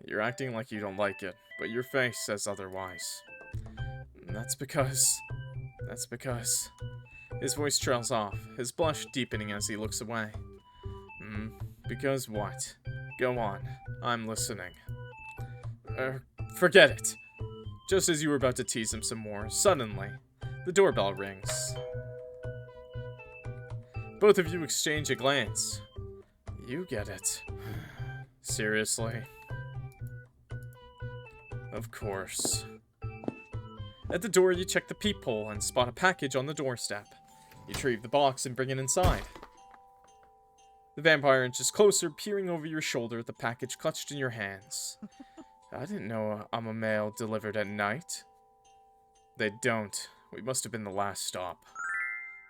You're acting like you don't like it, but your face says otherwise. That's because... His voice trails off, his blush deepening as he looks away. Because what? Go on. I'm listening. Forget it. Just as you were about to tease him some more, suddenly, the doorbell rings. Both of you exchange a glance. You get it. Seriously? Of course. At the door, you check the peephole and spot a package on the doorstep. You retrieve the box and bring it inside. The vampire inches closer, peering over your shoulder, the package clutched in your hands. I didn't know I'm a mail delivered at night. They don't. We must have been the last stop.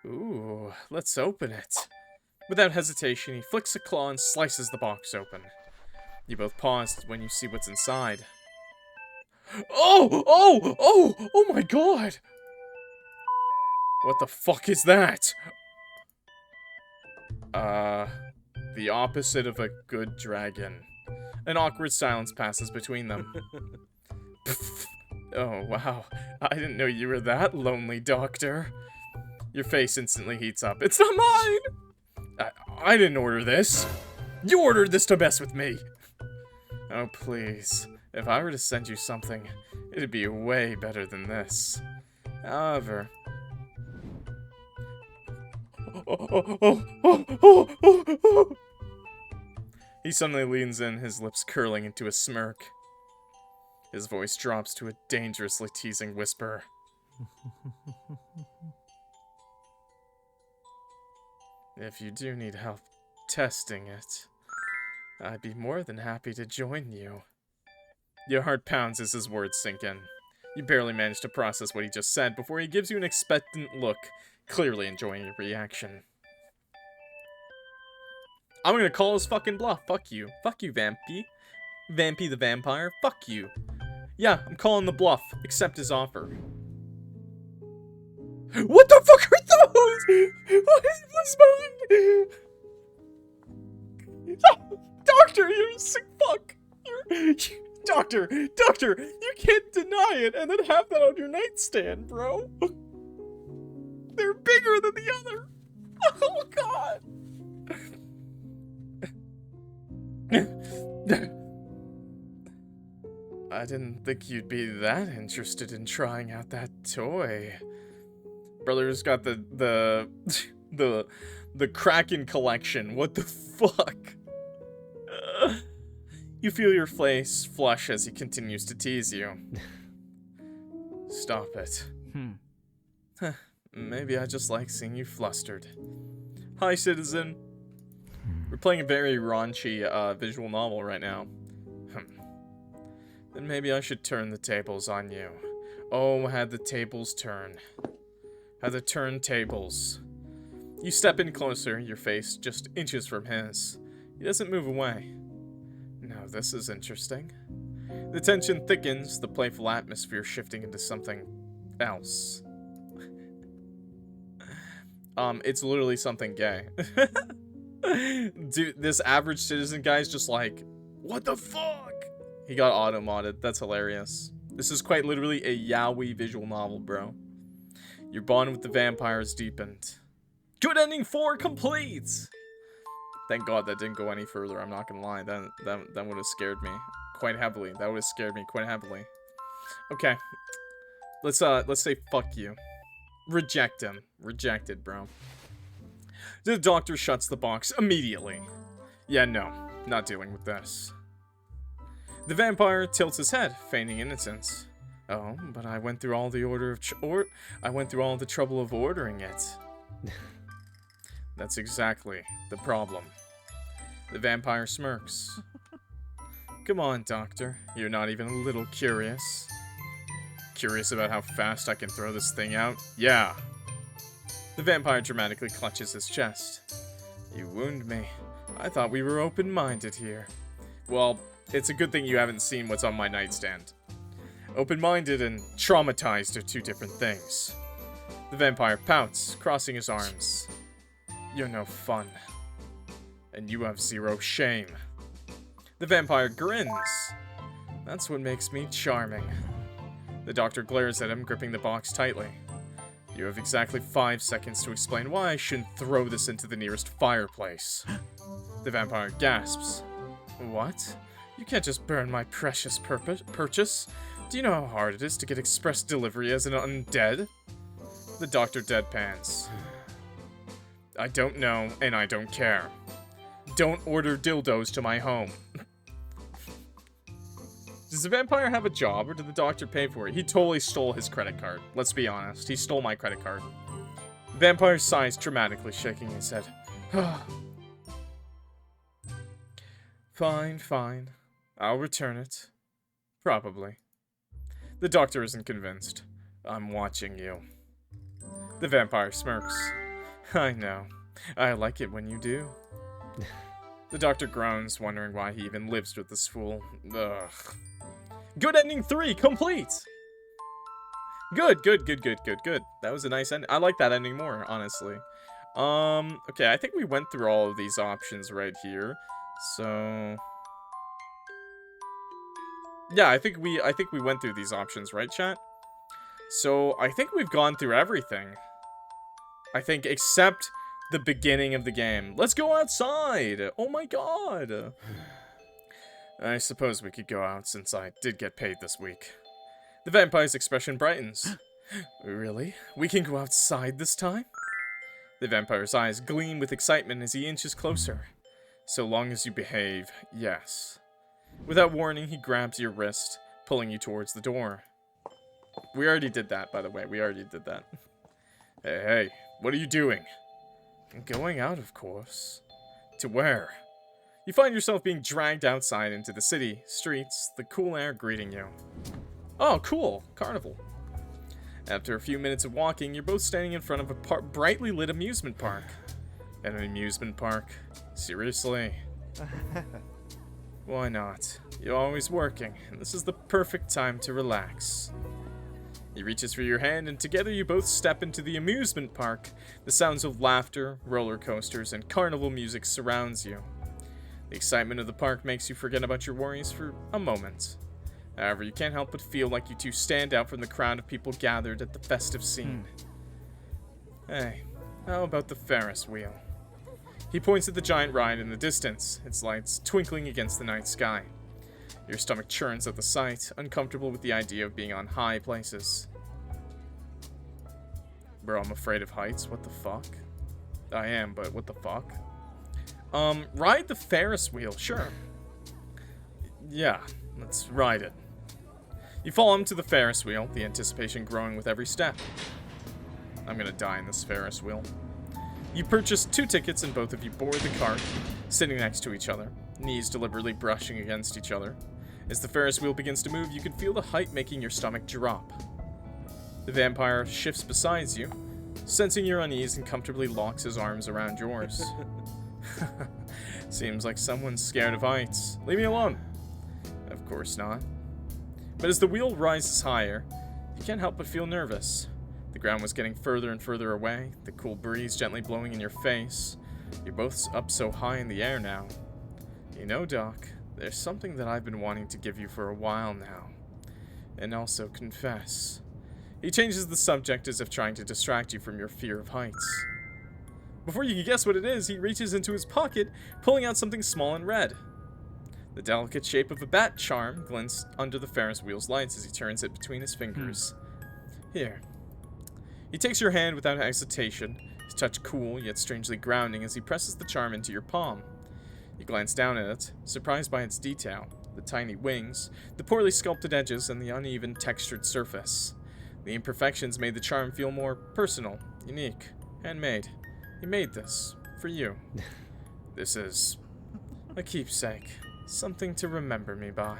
Ooh, let's open it. Without hesitation, he flicks a claw and slices the box open. You both pause when you see what's inside. Oh my god! What the fuck is that? The opposite of a good dragon. An awkward silence passes between them. Oh, wow. I didn't know you were that lonely, Doctor. Your face instantly heats up. It's not mine! I didn't order this. You ordered this to mess with me. Oh, please. If I were to send you something, it'd be way better than this. However... He suddenly leans in, his lips curling into a smirk. His voice drops to a dangerously teasing whisper. If you do need help testing it, I'd be more than happy to join you. Your heart pounds as his words sink in. You barely manage to process what he just said before he gives you an expectant look, clearly enjoying your reaction. I'm gonna call his fucking bluff. Fuck you. Fuck you, Vampy. Vampy the vampire. Fuck you. Yeah, I'm calling the bluff. Accept his offer. What the fuck are those? What is this? Doctor, you're a sick fuck. Doctor, you can't deny it and then have that on your nightstand, bro. They're bigger than the other. Oh, God. I didn't think you'd be that interested in trying out that toy. Brother's got the Kraken collection. What the fuck? You feel your face flush as he continues to tease you. Stop it. Maybe I just like seeing you flustered. Hi, citizen. We're playing a very raunchy visual novel right now. Then maybe I should turn the tables on you. Oh, had the tables turn. Had the turntables. You step in closer, your face just inches from his. He doesn't move away. Now this is interesting. The tension thickens, the playful atmosphere shifting into something else. It's literally something gay. Dude, this average citizen guy's just like, what the fuck? He got auto-modded. That's hilarious. This is quite literally a yaoi visual novel, bro. Your bond with the vampire is deepened. Good ending 4 complete! Thank God that didn't go any further, I'm not gonna lie. That would have scared me quite heavily. That would have scared me quite heavily. Okay. Let's say fuck you. Reject him. Rejected, bro. The doctor shuts the box immediately. Yeah, no. Not dealing with this. The vampire tilts his head, feigning innocence. Oh, but I went through all the trouble of ordering it. That's exactly the problem. The vampire smirks. Come on, Doctor. You're not even a little curious. Curious about how fast I can throw this thing out? Yeah. The vampire dramatically clutches his chest. You wound me. I thought we were open-minded here. Well, it's a good thing you haven't seen what's on my nightstand. Open-minded and traumatized are two different things. The vampire pouts, crossing his arms. You're no fun. And you have zero shame. The vampire grins. That's what makes me charming. The doctor glares at him, gripping the box tightly. You have exactly 5 seconds to explain why I shouldn't throw this into the nearest fireplace. The vampire gasps. What? You can't just burn my precious purchase. Do you know how hard it is to get express delivery as an undead? The doctor deadpans. I don't know, and I don't care. Don't order dildos to my home. Does the vampire have a job, or did the doctor pay for it? He totally stole his credit card. Let's be honest. He stole my credit card. The vampire sighs dramatically, shaking his head. Fine, fine. I'll return it. Probably. The doctor isn't convinced. I'm watching you. The vampire smirks. I know. I like it when you do. The doctor groans, wondering why he even lives with this fool. Ugh. Good ending 3, complete! Good. That was a nice ending. I like that ending more, honestly. Okay, I think we went through all of these options right here. So... yeah, I think we went through these options, right, chat? So, I think we've gone through everything. I think, except the beginning of the game. Let's go outside! Oh my god! I suppose we could go out since I did get paid this week. The vampire's expression brightens. Really? We can go outside this time? The vampire's eyes gleam with excitement as he inches closer. So long as you behave, yes. Without warning, he grabs your wrist, pulling you towards the door. We already did that, by the way. We already did that. Hey, what are you doing? Going out, of course. To where? You find yourself being dragged outside into the city, streets, the cool air greeting you. Oh, cool. Carnival. After a few minutes of walking, you're both standing in front of a brightly lit amusement park. At an amusement park? Seriously? Why not? You're always working, and this is the perfect time to relax. He reaches for your hand, and together you both step into the amusement park. The sounds of laughter, roller coasters, and carnival music surrounds you. The excitement of the park makes you forget about your worries for a moment. However, you can't help but feel like you two stand out from the crowd of people gathered at the festive scene. Hey, how about the Ferris wheel? He points at the giant ride in the distance, its lights twinkling against the night sky. Your stomach churns at the sight, uncomfortable with the idea of being on high places. Bro, I'm afraid of heights. What the fuck? I am, but what the fuck? Ride the Ferris wheel, sure. Yeah, let's ride it. You follow him to the Ferris wheel, the anticipation growing with every step. I'm gonna die in this Ferris wheel. You purchase 2 tickets and both of you board the cart, sitting next to each other, knees deliberately brushing against each other. As the Ferris wheel begins to move, you can feel the height making your stomach drop. The vampire shifts beside you, sensing your unease, and comfortably locks his arms around yours. Seems like someone's scared of heights. Leave me alone. Of course not. But as the wheel rises higher, you can't help but feel nervous. The ground was getting further and further away, the cool breeze gently blowing in your face. You're both up so high in the air now. You know, Doc, there's something that I've been wanting to give you for a while now. And also confess. He changes the subject as if trying to distract you from your fear of heights. Before you can guess what it is, he reaches into his pocket, pulling out something small and red. The delicate shape of a bat charm glints under the Ferris wheel's lights as he turns it between his fingers. Here. He takes your hand without hesitation, his touch cool yet strangely grounding as he presses the charm into your palm. You glance down at it, surprised by its detail, the tiny wings, the poorly sculpted edges, and the uneven textured surface. The imperfections made the charm feel more personal, unique, handmade. He made this for you. This is a keepsake, something to remember me by.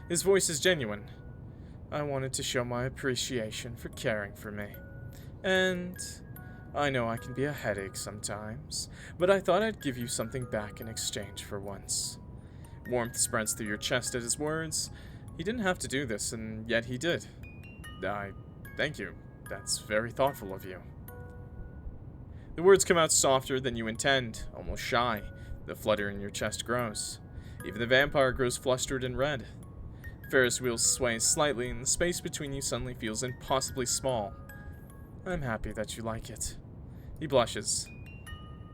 His voice is genuine. I wanted to show my appreciation for caring for me. And I know I can be a headache sometimes, but I thought I'd give you something back in exchange for once. Warmth spreads through your chest at his words. He didn't have to do this, and yet he did. Thank you. That's very thoughtful of you. The words come out softer than you intend, almost shy. The flutter in your chest grows. Even the vampire grows flustered and red. Ferris wheel sways slightly, and the space between you suddenly feels impossibly small. I'm happy that you like it. He blushes.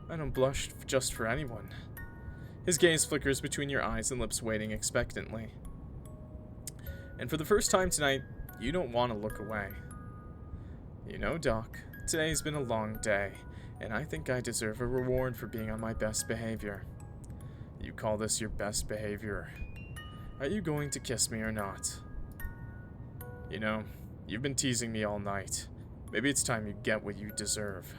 I don't blush just for anyone. His gaze flickers between your eyes and lips, waiting expectantly. And for the first time tonight, you don't want to look away. You know, Doc, today's been a long day, and I think I deserve a reward for being on my best behavior. You call this your best behavior. Are you going to kiss me or not? You know, you've been teasing me all night. Maybe it's time you get what you deserve.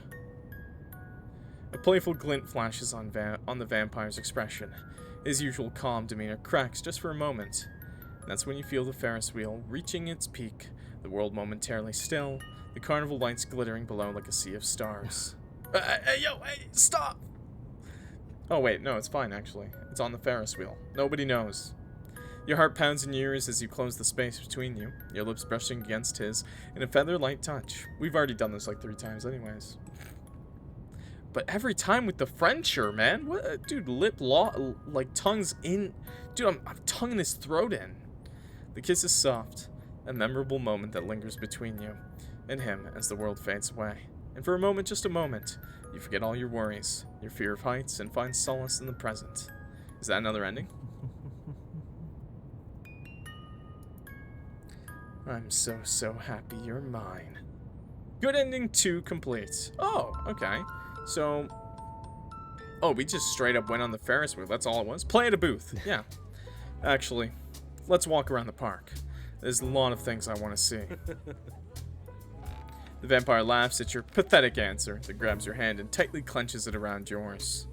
A playful glint flashes on the vampire's expression. His usual calm demeanor cracks just for a moment. That's when you feel the Ferris wheel reaching its peak, the world momentarily still, the carnival lights glittering below like a sea of stars. Hey, stop! Oh wait, no, it's fine actually. It's on the Ferris wheel. Nobody knows. Your heart pounds in your ears as you close the space between you, your lips brushing against his in a feather-light touch. We've already done this like 3 times anyways. But every time with the Frencher, man. What, dude, like tongues in. Dude, I'm tonguing his throat in. The kiss is soft, a memorable moment that lingers between you and him as the world fades away. And for a moment, just a moment, you forget all your worries, your fear of heights, and find solace in the present. Is that another ending? I'm so happy you're mine. Good ending 2 complete. Oh, okay. So, we just straight up went on the Ferris wheel. That's all it was. Play at a booth. Yeah. Actually, let's walk around the park. There's a lot of things I want to see. The vampire laughs at your pathetic answer, then grabs your hand and tightly clenches it around yours.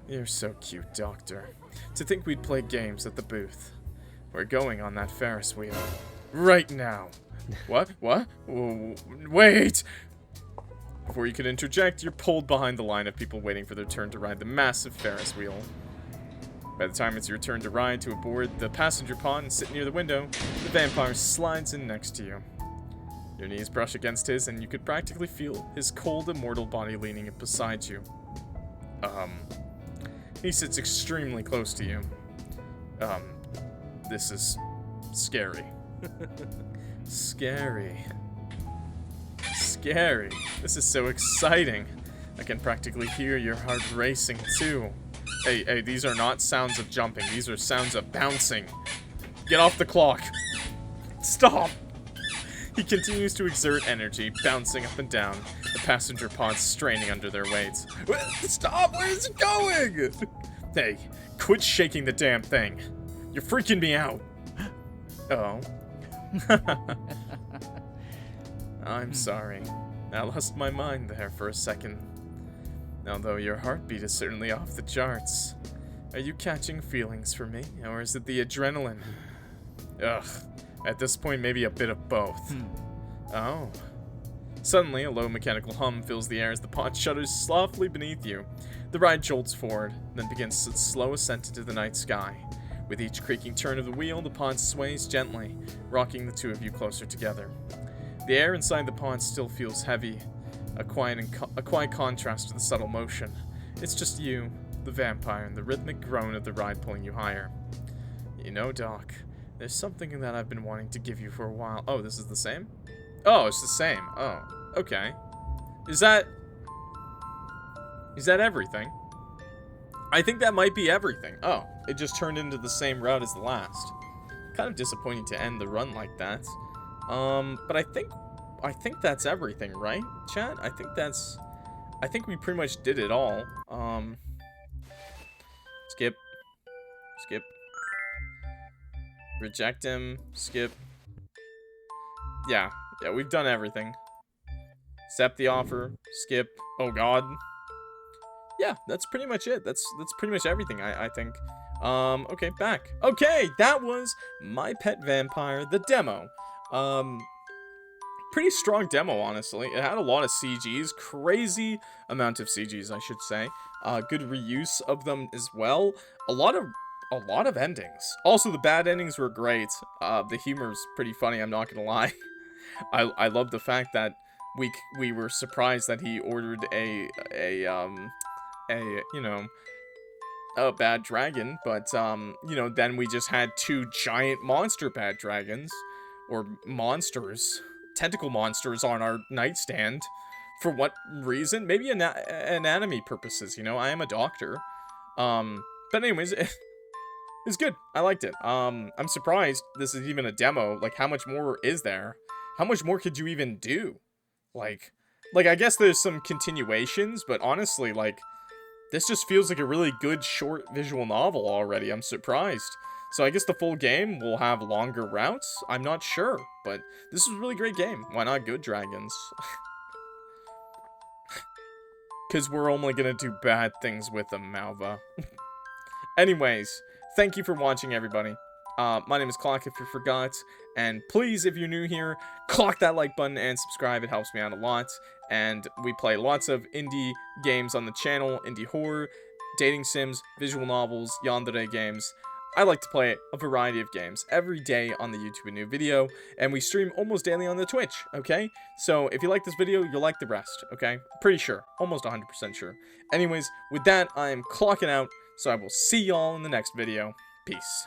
You're so cute, Doctor. To think we'd play games at the booth. We're going on that Ferris wheel. Right now. What? Wait! Before you can interject, you're pulled behind the line of people waiting for their turn to ride the massive Ferris wheel. By the time it's your turn to ride to aboard the passenger pod and sit near the window, the vampire slides in next to you. Your knees brush against his, and you could practically feel his cold, immortal body leaning beside you. He sits extremely close to you. This is scary. Scary. Scary. This is so exciting. I can practically hear your heart racing, too. Hey, these are not sounds of jumping. These are sounds of bouncing. Get off the clock. Stop. He continues to exert energy, bouncing up and down, the passenger pods straining under their weights. Stop! Where is it going? Hey, quit shaking the damn thing. You're freaking me out. Oh. I'm sorry. I lost my mind there for a second. Although your heartbeat is certainly off the charts. Are you catching feelings for me, or is it the adrenaline? Ugh. At this point, maybe a bit of both. Oh. Suddenly, a low mechanical hum fills the air as the pod shudders softly beneath you. The ride jolts forward, then begins its slow ascent into the night sky. With each creaking turn of the wheel, the pod sways gently, rocking the two of you closer together. The air inside the pod still feels heavy, a quiet contrast to the subtle motion. It's just you, the vampire, and the rhythmic groan of the ride pulling you higher. You know, Doc, there's something that I've been wanting to give you for a while. Oh, this is the same? Oh, it's the same. Oh, okay. Is that everything? I think that might be everything. Oh, it just turned into the same route as the last. Kind of disappointing to end the run like that. But I think that's everything, right, chat? I think we pretty much did it all. Skip. Skip. Reject him. Skip. Yeah, we've done everything. Accept the offer. Skip. Oh god. Yeah, that's pretty much it. That's pretty much everything, I think. Okay, back. Okay, that was My Pet Vampire, the demo. Pretty strong demo, honestly. It had a lot of CGs, crazy amount of CGs, I should say. Good reuse of them as well. A lot of endings. Also, the bad endings were great. The humor's pretty funny, I'm not gonna lie. I love the fact that we were surprised that he ordered a bad dragon, but then we just had two giant monster bad dragons, or monsters, tentacle monsters on our nightstand. For what reason? Maybe anatomy purposes, I am a doctor. But anyways, it's good. I liked it. I'm surprised this is even a demo. Like, how much more is there? How much more could you even do? Like, I guess there's some continuations, but honestly, like, this just feels like a really good short visual novel already. I'm surprised. So I guess the full game will have longer routes? I'm not sure, but this is a really great game. Why not good dragons? Because we're only gonna do bad things with them, Malva. Anyways, thank you for watching, everybody. My name is Clock, if you forgot. And please, if you're new here, clock that like button and subscribe. It helps me out a lot. And we play lots of indie games on the channel. Indie horror, dating sims, visual novels, yandere games. I like to play a variety of games every day on the YouTube, a new video. And we stream almost daily on the Twitch, okay? So if you like this video, you'll like the rest, okay? Pretty sure. Almost 100% sure. Anyways, with that, I am clocking out. So I will see y'all in the next video. Peace.